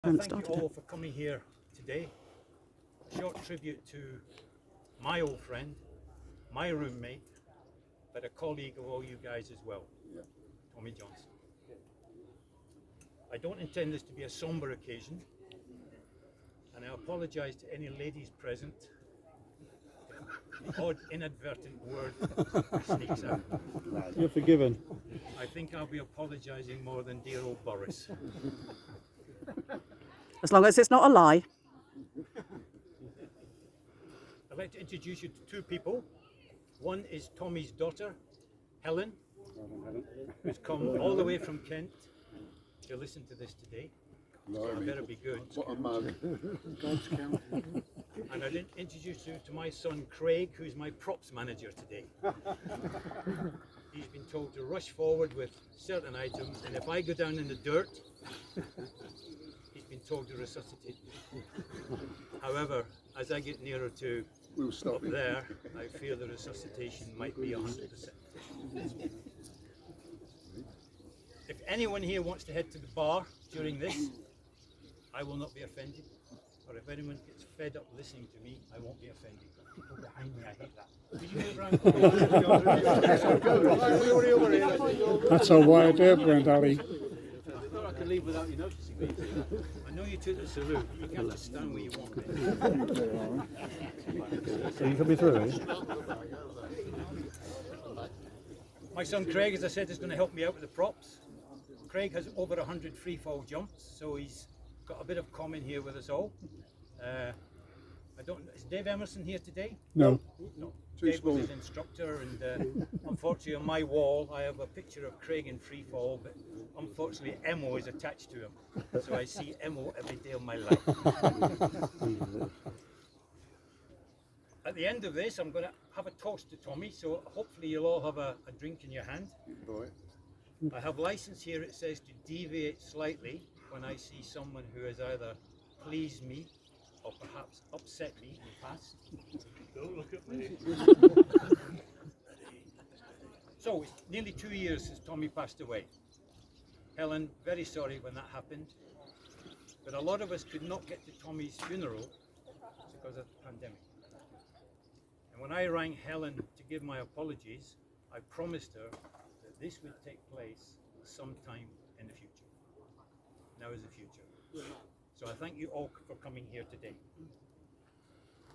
Thank you all for coming here today. A short tribute to my old friend, my roommate, but a colleague of all you guys as well, Tommy Johnson. I don't intend this to be a somber occasion, and I apologise to any ladies present. The odd inadvertent word sneaks out. You're forgiven. I think I'll be apologising more than dear old Boris. As long as it's not a lie. I'd like to introduce you to two people. One is Tommy's daughter, Helen, who's come all the way from Kent to listen to this today. So I better be good. What a man. God's count. And I'd introduce you to my son Craig, who's my props manager today. He's been told to rush forward with certain items, and if I go down in the dirt, he's been told to resuscitate me. However, as I get nearer to up there, I fear the resuscitation might be 100%. If anyone here wants to head to the bar during this, I will not be offended. Or if anyone gets fed up listening to me, I won't be offended. People behind me, I hate that. Could you move around? That's a wide airplane, Ali. I thought I could leave without you noticing me. I know you took the salute, but you can't just stand where you want. Are you coming through, are you? My son Craig, as I said, is going to help me out with the props. Craig has over 100 free fall jumps, so he's got a bit of common here with us all. Is Dave Emerson here today? No. No. Dave was his instructor, and unfortunately on my wall I have a picture of Craig in free fall, but unfortunately Emo is attached to him, so I see Emo every day of my life. At the end of this, I'm going to have a toast to Tommy, so hopefully you'll all have a drink in your hand. I have license here, it says to deviate slightly when I see someone who has either pleased me or perhaps upset me in the past. Don't look at me. So it's nearly 2 years since Tommy passed away. Helen, very sorry when that happened, but a lot of us could not get to Tommy's funeral because of the pandemic. And when I rang Helen to give my apologies, I promised her that this would take place sometime in the future. Now is the future. So I thank you all for coming here today.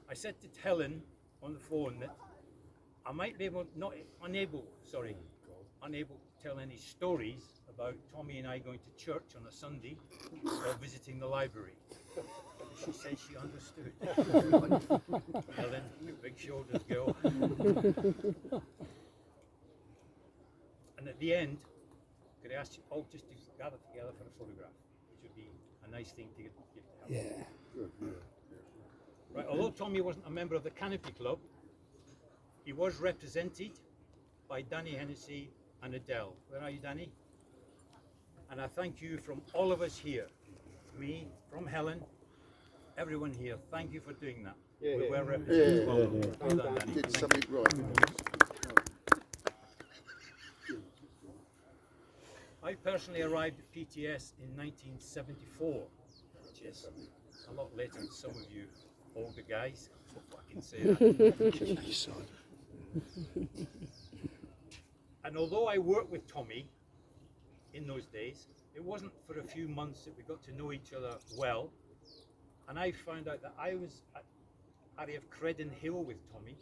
I said to Helen on the phone that I might be unable to tell any stories about Tommy and I going to church on a Sunday or visiting the library. She said she understood. Helen, big shoulders girl. And at the end, could I ask you all just to gather together for a photograph, which would be a nice thing to give to Helen. Yeah. Right, although Tommy wasn't a member of the Canopy Club, he was represented by Danny Hennessy and Adele. Where are you, Danny? And I thank you from all of us here, me, from Helen, everyone here, thank you for doing that. We were represented. Well done, Danny. Did something right. I personally arrived at PTS in 1974, which is a lot later than some of you older guys, if I can say that. And although I worked with Tommy in those days, it wasn't for a few months that we got to know each other well, and I found out that I was at Harry of Credden Hill with Tommy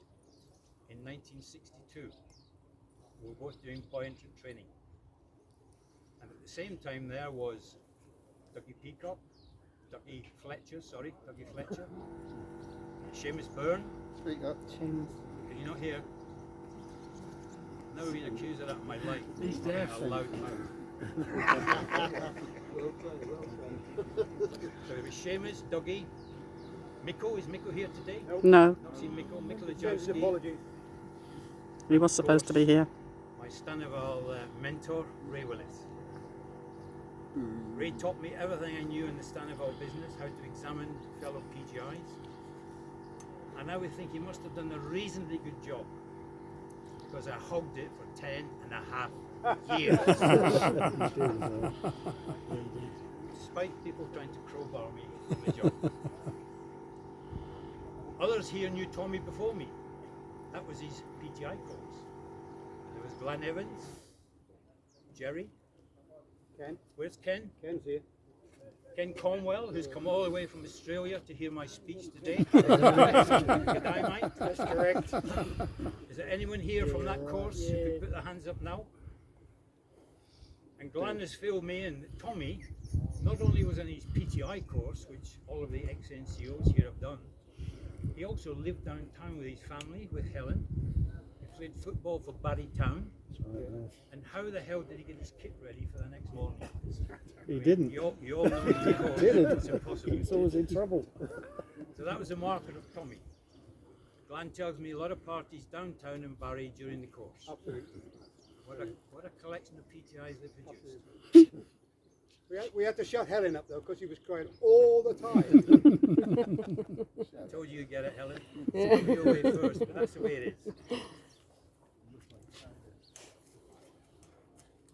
in 1962. We were both doing boy entrant training. And at the same time there was Dougie Fletcher, Seamus Byrne. Speak up. Can you not hear? Never been accused of that in my life. He's deaf. A loud mouth. So it was Seamus, Dougie, Mikko. Is Mikko here today? No, Not seen Mikko. Mikko Lajowski. he was supposed to be here. My Stanival mentor, Ray Willis. Ray taught me everything I knew in the Stanival business, how to examine fellow PGIs. And I would think he must have done a reasonably good job, because I hogged it for 10 and a half years. despite people trying to crowbar me from the job. Others here knew Tommy before me. That was his PTI course. There was Glenn Evans, Jerry. Ken? Where's Ken? Ken's here. Ken Conwell, who's come all the way from Australia to hear my speech today. Good eye, mate. That's correct. Is there anyone here from that course who could put their hands up now? And Glenn has filled me in that Tommy not only was on his PTI course, which all of the ex-NCOs here have done, he also lived downtown with his family, with Helen. He played football for Barry Town. And how the hell did he get his kit ready for the next morning? He didn't. You all know he Didn't. it's impossible. He's always in trouble. So that was the marker of Tommy. Glenn tells me a lot of parties downtown in Barry during the course. Absolutely. What a collection of PTIs they produced. We had to shut Helen up though because she was crying all the time. I told you get it, Helen. It's your way first, but that's the way it is.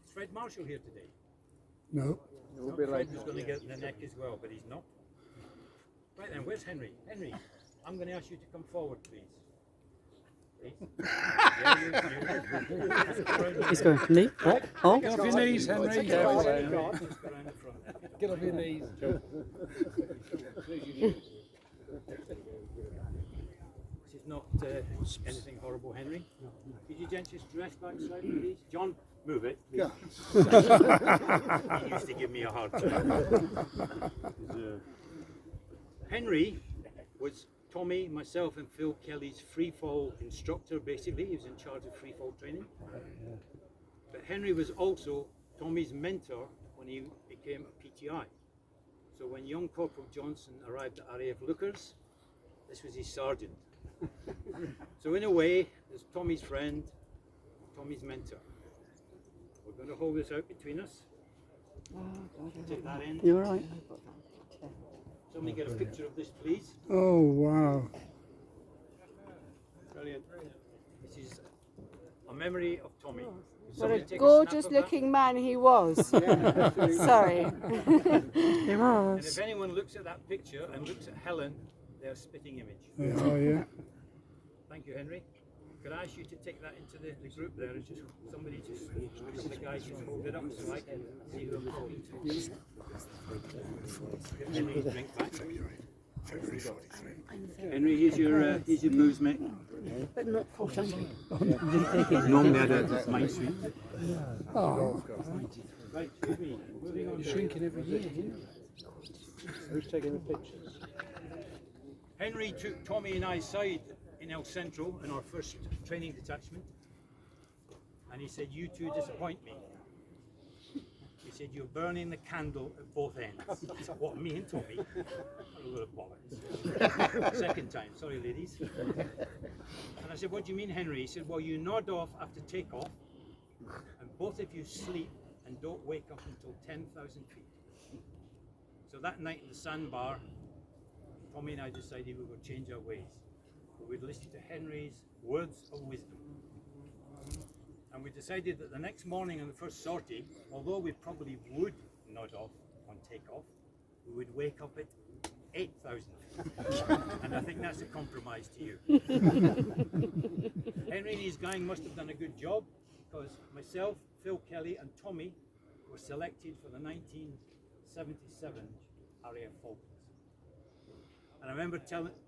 Is Fred Marshall here today? No. We'll No, be Fred late. was going to get in the neck as well, but he's not. Right then, where's Henry? Henry, I'm going to ask you to come forward, please. Please. Yeah, you. He's going, me? What? Oh, Get off your knees, Henry. Take Yeah, it well, away, yeah. God. Just go around the front. Get off your knees. This is not anything horrible, Henry. Could you gents just dress back slightly, please? John, move it. Yeah. He used to give me a hard time. Henry was Tommy, myself, and Phil Kelly's free fall instructor, basically. He was in charge of free fall training. But Henry was also Tommy's mentor when he became a PTI. So when young Corporal Johnson arrived at RAF Lookers, this was his sergeant. So in a way, there's Tommy's friend, Tommy's mentor. We're going to hold this out between us. Take that in. you're right. Somebody get a picture of this, please. Oh, wow. Brilliant. This is a memory of Tommy. What Somebody a take gorgeous snap of that. looking man he was. Yeah, absolutely. Sorry. He And was. if anyone looks at that picture and looks at Helen, they're a spitting image. Oh, yeah. Thank you, Henry. Could I ask you to take that into the group there and just somebody just a couple of guys just hold it up so I can see who I'm talking to. Give Henry his drink back. Henry, here's your booze, mate. But not for something. Normally I don't mind sweet. Oh, Right, excuse me. Moving on. Shrinking every year, you know. Who's taking the pictures? Henry took Tommy and I's side in El Centro in our first training detachment, and he said, "You two disappoint me." He said, "You're burning the candle at both ends." I said, "What, me and Tommy?" What a load of bollocks. Second time, sorry ladies. And I said, "What do you mean, Henry?" He said, "Well, you nod off after takeoff, and both of you sleep and don't wake up until 10,000 feet. So that night in the sandbar, Tommy and I decided we would change our ways. We would listen to Henry's words of wisdom. And we decided that the next morning on the first sortie, although we probably would nod off on takeoff, we would wake up at 8,000 feet. And I think that's a compromise to you. Henry and his gang must have done a good job, because myself, Phil Kelly and Tommy were selected for the 1977 RAF Falcons. And I remember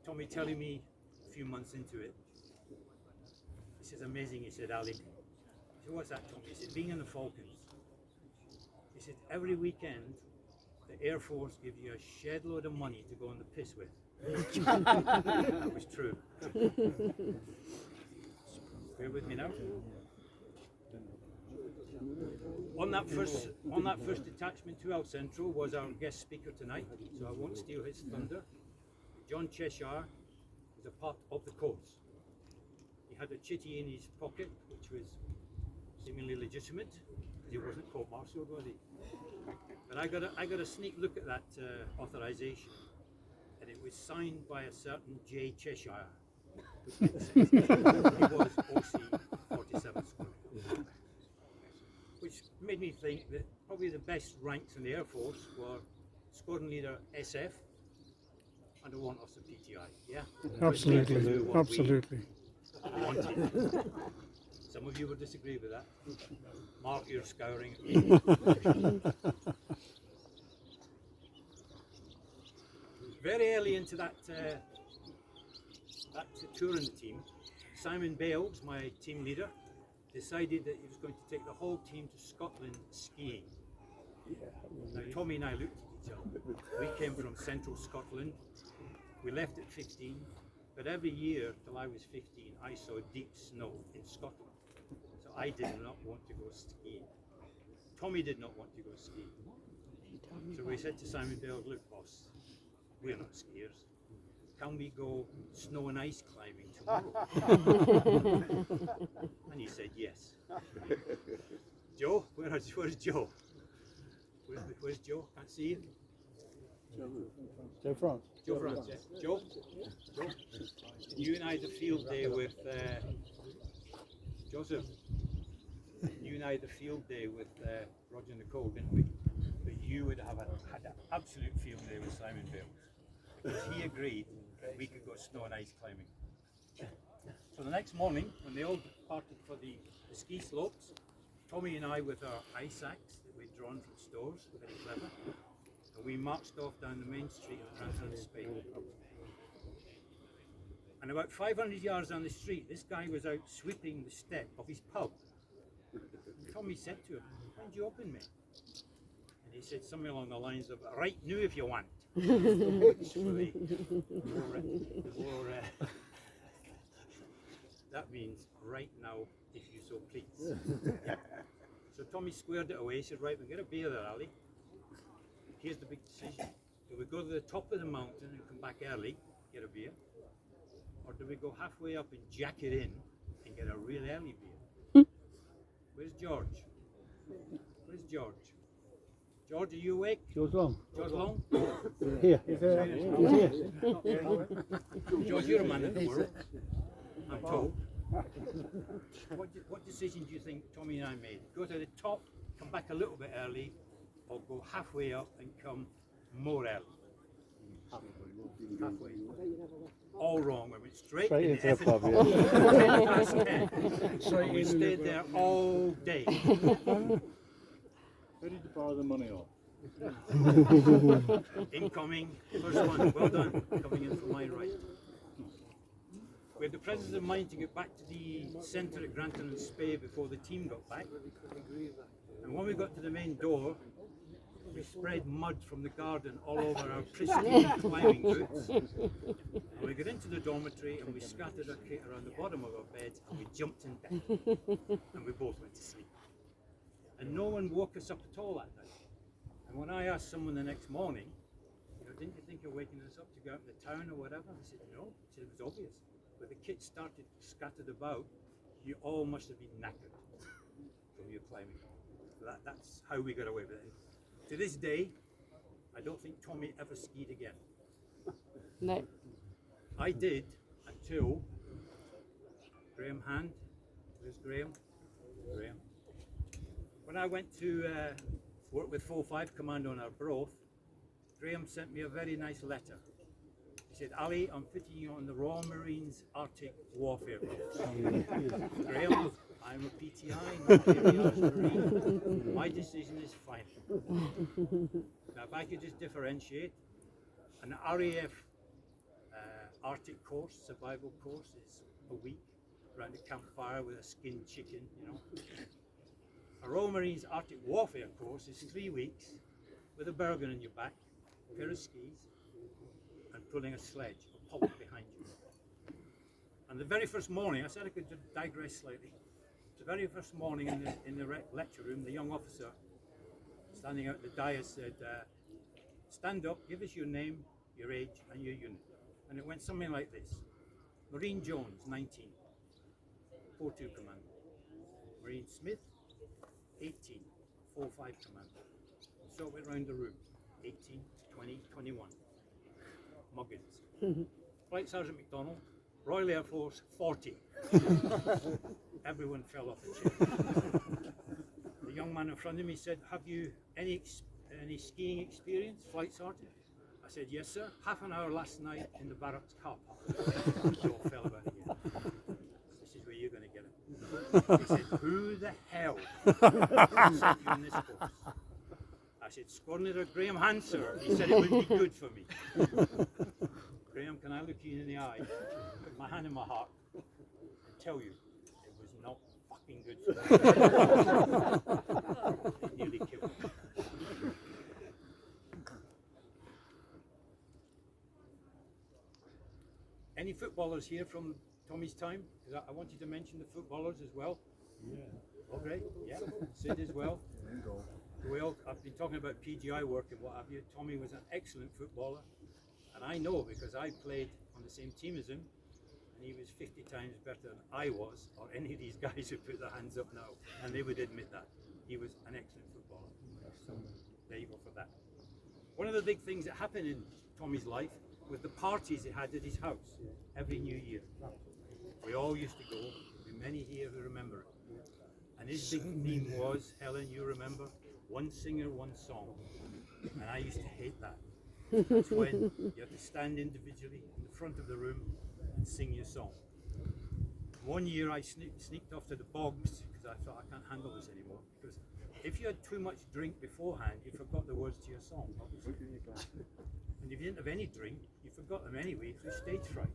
Tommy telling me a few months into it, "This is amazing," he said, "Ali." I said, "What's that, Tommy?" He said, "Being in the Falcons." He said, "Every weekend, the Air Force gives you a shed load of money to go on the piss with." That was true. Bear with me now. On that first detachment to El Centro was our guest speaker tonight, so I won't steal his thunder. John Cheshire was a part of the course. He had a chitty in his pocket, which was seemingly legitimate, because he wasn't court-martialed, was he? But I got a sneak look at that authorization, and it was signed by a certain J. Cheshire. He was OC 47 Squad. Which made me think that probably the best ranks in the Air Force were squadron leader SF, and a warrant officer PTI. Yeah? Absolutely. What we Absolutely. wanted. Some of you will disagree with that. Mark, you're scouring at me. Very early into that touring team, Simon Bales, my team leader, decided that he was going to take the whole team to Scotland skiing. Now, Tommy and I looked at each other. We came from central Scotland. We left at 15, but every year till I was 15, I saw deep snow in Scotland. So I did not want to go skiing. Tommy did not want to go skiing. So we said to Simon Bales, look, boss, we're not skiers. Can we go snow and ice climbing tomorrow? And he said yes. Joe, where's Joe? Where's Joe? Can't see him. Joe France. Joe France, yeah. Joe? You and I had a field day with Joseph. You and I had a field day with Roger and Nicole, didn't we? But you would have had an absolute field day with Simon Bales. Because he agreed we could go snow and ice climbing. So the next morning, when they all departed for the ski slopes, Tommy and I, with our ice axe that we'd drawn from stores, very clever, and we marched off down the main street of Grantham, Spain. And about 500 yards down the street, this guy was out sweeping the step of his pub. Tommy said to him, "When do you open, mate?" And he said something along the lines of, "Right now if you want." Which for the more, that means right now if you so please. Yeah. So Tommy squared it away. He said, "Right, we'll get a beer there, Ali. Here's the big decision. Do we go to the top of the mountain and come back early, get a beer? Or do we go halfway up and jack it in and get a real early beer?" Where's George? Where's George? George, are you awake? George Long. George Long? Here. He's here. George, you're a man of the world, I'm told. What decision do you think Tommy and I made? Go to the top, come back a little bit early, or go halfway up and come more early? Halfway. All wrong. We went straight Into the effing pub, pub. yeah. And we stayed there all day. Where did you borrow the money off? Incoming, first one, well done, coming in from my right. We had the presence of mind to get back to the centre at Grantham and Spey before the team got back. And when we got to the main door, we spread mud from the garden all over our pristine climbing boots. And we got into the dormitory and we scattered our kit around the bottom of our beds and we jumped in bed. And we both went to sleep. And no one woke us up at all that night. And when I asked someone the next morning, didn't you think of waking us up to go out in the town or whatever? I said, no. I said, it was obvious. When the kit started scattered about, you all must have been knackered from your climbing. So that's how we got away with it. To this day, I don't think Tommy ever skied again. No. I did until Graham Hand. There's Graham. Graham. When I went to work with 4-5 Command on Arbroath, Graham sent me a very nice letter. He said, "Ali, I'm fitting you on the Royal Marines Arctic Warfare course." Graham, I'm a PTI, not a Marine. My decision is final. Now, if I could just differentiate, an RAF Arctic course, survival course, is a week around a campfire with a skinned chicken, A Royal Marines Arctic Warfare course is 3 weeks with a Bergen on your back, a pair of skis, and pulling a sledge or pulp behind you. And the very first morning, I said I could digress slightly. The very first morning in the lecture room, the young officer standing out the dais said, "Stand up, give us your name, your age, and your unit." And it went something like this: Marine Jones, 19, 4-2 Command. Marine Smith, 18, 4-5 Command. So it went round the room, 18, 20, 21. Muggins. Flight Sergeant Mcdonald, Royal Air Force, 40. Everyone fell off the chair. The young man in front of me said, "Have you any any skiing experience, flight sergeant? I said, yes, sir. Half an hour last night in the barracks car park. We all fell about again. This is where you're going to get it. He said, who the hell sent you in this course? I said, Squadron Leader Graham Hanser. He said it would be good for me. Graham, can I look you in the eye, put my hand in my heart, and tell you it was not fucking good for me. It nearly killed me. Any footballers here from Tommy's time? 'Cause I wanted to mention the footballers as well. Yeah. Okay, yeah. Sid as well. I've been talking about PGI work and what have you. Tommy was an excellent footballer. And I know because I played on the same team as him, and he was 50 times better than I was, or any of these guys who put their hands up now, and they would admit that. He was an excellent footballer. So there you go for that. One of the big things that happened in Tommy's life was the parties he had at his house every New Year. We all used to go, there'll be many here who remember it. And his big theme was, Helen, you remember, one singer, one song. And I used to hate that. That's when you have to stand individually in the front of the room and sing your song. One year I sneaked off to the bogs because I thought I can't handle this anymore. Because if you had too much drink beforehand, you forgot the words to your song, obviously. And if you didn't have any drink, you forgot them anyway through stage fright.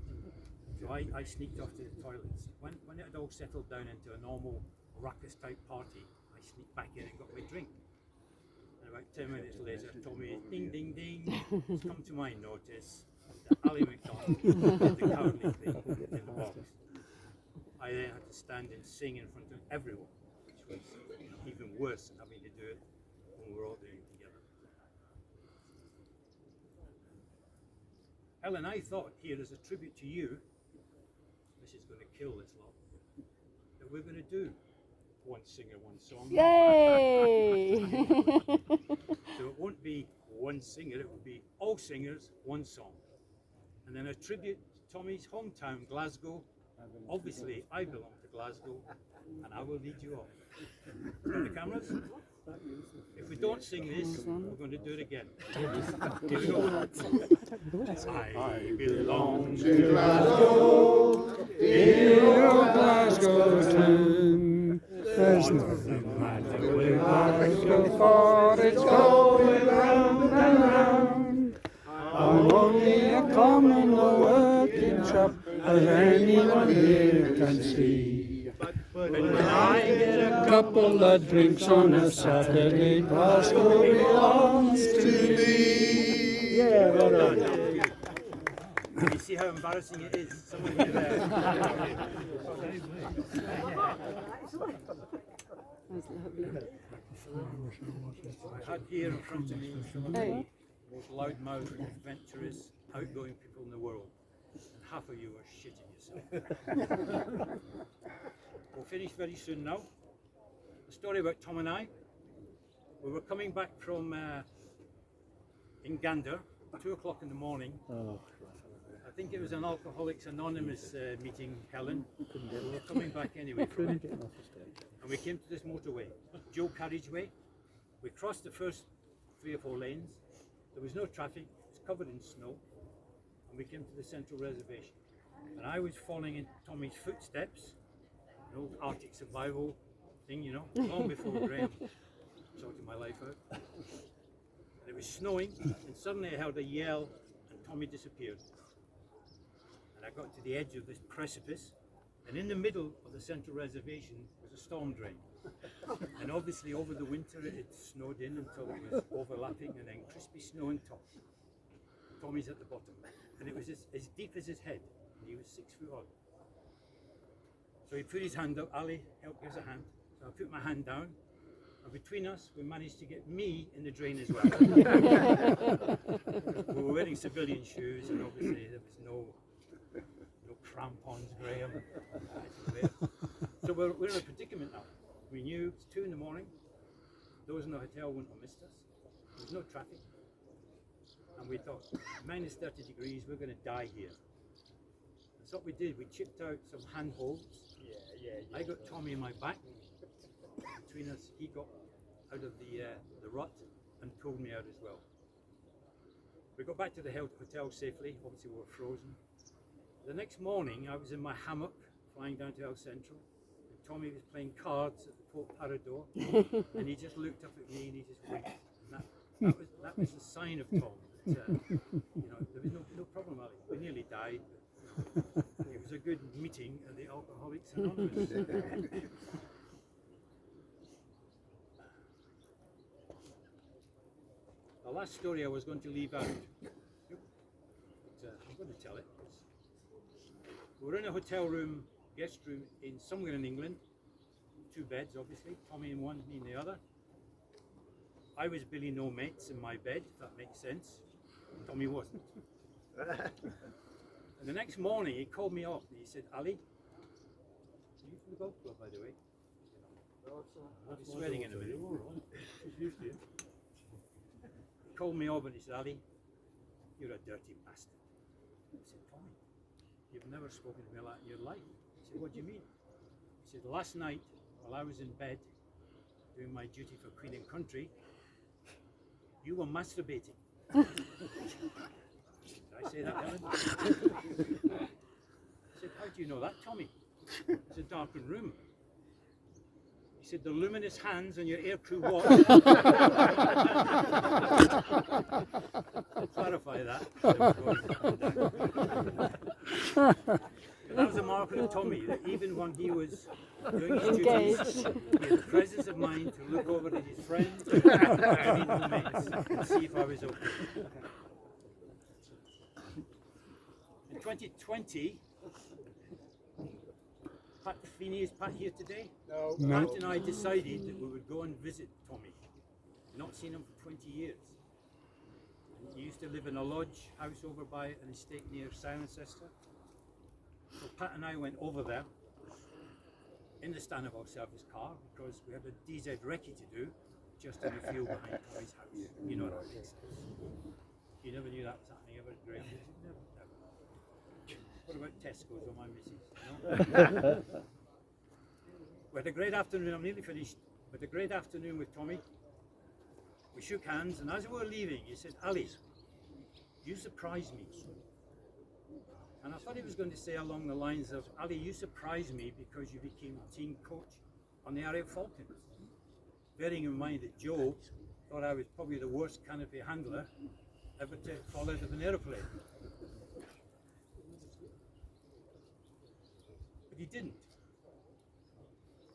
So I sneaked off to the toilets. When it had all settled down into a normal ruckus type party, I sneaked back in and got my drink. And about 10 minutes later, Tommy, ding, ding, ding, it's come to my notice that Ali Mcdonald did the cowardly thing in the box. I then had to stand and sing in front of everyone, which was even worse than having to do it when we were all doing it together. Helen, I thought here as a tribute to you, this is going to kill this lot, that we're going to do one singer, one song. Yay! So it won't be one singer, it will be all singers, one song. And then a tribute to Tommy's hometown, Glasgow. Obviously, I belong to Glasgow, and I will lead you off. Got the cameras? If we don't sing this, we're going to do it again. Here we go. I belong to Glasgow, Here of Glasgow town, there's nothing matter with Glasgow, for it's going round and round. I'm only a common working chap, as anyone here can see. But when I get a couple of drinks on a Saturday, Glasgow belongs to me. Yeah, well done. You see how embarrassing it is? Someone here there. That's lovely. I had here in front of me some of the most loudmouth, adventurous, outgoing people in the world. And half of you are shitting yourself. We'll finish very soon now. A story about Tom and I. We were coming back from in Gander, 2 o'clock in the morning. I think it was an Alcoholics Anonymous meeting, Helen. We were coming back anyway from it. And we came to this motorway, dual carriageway. We crossed the first 3 or 4 lanes. There was no traffic, it was covered in snow. And we came to the central reservation. And I was following in Tommy's footsteps, an old Arctic survival thing, you know, long before Graham sorted my life out. And it was snowing, and suddenly I heard a yell, and Tommy disappeared. And I got to the edge of this precipice, and in the middle of the central reservation was a storm drain. And obviously over the winter it snowed in until it was overlapping, and then crispy snow on top. Tommy's at the bottom, and it was as deep as his head, and he was 6 foot odd. So he put his hand up. Ali, help, give us a hand. So I put my hand down, and between us we managed to get me in the drain as well. We were wearing civilian shoes, and obviously there was no crampons, Graham. So we're in a predicament now. We knew it's 2 in the morning. Those in the hotel wouldn't have missed us. There was no traffic. And we thought, minus 30 degrees, we're going to die here. And so what we did, we chipped out some handholds. I got Tommy in my back. Between us, he got out of the rut, and pulled me out as well. We got back to the hotel safely. Obviously, we were frozen. The next morning, I was in my hammock flying down to El Centro, and Tommy was playing cards at the Port Parador, and he just looked up at me and he just winked. And that was a sign of Tom. That, there was no problem, Ali. We nearly died. But, it was a good meeting at the Alcoholics Anonymous. The last story I was going to leave out, but I'm going to tell it. We were in a hotel room, guest room, in somewhere in England. 2 beds, obviously. Tommy in one, me in the other. I was Billy No Mates in my bed, if that makes sense. Tommy wasn't. And the next morning, he called me up and he said, Ali, are you from the golf club, by the way? I'll be swearing in a minute. He called me up and he said, Ali, you're a dirty bastard. I said, Tommy, you've never spoken to me like that in your life. He said, what do you mean? He said, last night, while I was in bed, doing my duty for Queen and Country, you were masturbating. Did I say that, Helen? I said, how do you know that, Tommy? It's a darkened room. He said, the luminous hands on your aircrew watch. Clarify that. That was a marker of Tommy, that even when he was doing his duties, he had the presence of mind to look over at his friends and see if I was okay. In 2020, Pat Feeney, is Pat here today? No. No. Pat and I decided that we would go and visit Tommy. Not seen him for 20 years. He used to live in a lodge house over by an estate near Cirencester. So Pat and I went over there in the Stanival service car because we had a DZ recce to do just in the field behind Tommy's house. You know what makes sense. You never knew that was happening ever at Graham. Never. What about Tesco's or my missus? No? We had a great afternoon. I'm nearly finished. We had a great afternoon with Tommy. We shook hands, and as we were leaving, he said, Ali, you surprised me. And I thought he was going to say along the lines of, Ali, you surprised me because you became team coach on the Ariel Falcons. Bearing in mind that Joe thought I was probably the worst canopy handler ever to fall out of an aeroplane. But he didn't.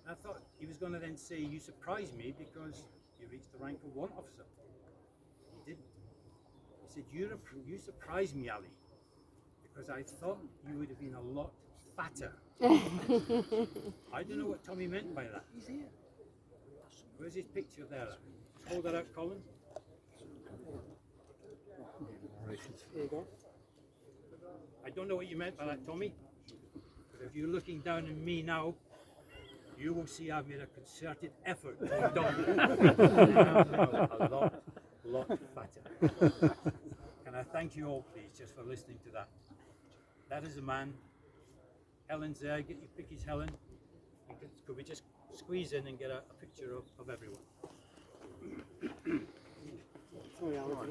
I thought he was going to then say, you surprised me because you reached the rank of 1 officer. He didn't. He said, you surprised me, Ali, because I thought you would have been a lot fatter. I don't know what Tommy meant by that. Where's his picture there? Just hold that out, Colin. There you go. I don't know what you meant by that, Tommy. But if you're looking down at me now, you will see I've made a concerted effort to be done. I'm now a lot fatter. Can I thank you all, please, just for listening to that? That is a man. Helen's there. Get your pickies, Helen. Could we just squeeze in and get a picture of everyone? Sorry, Alan.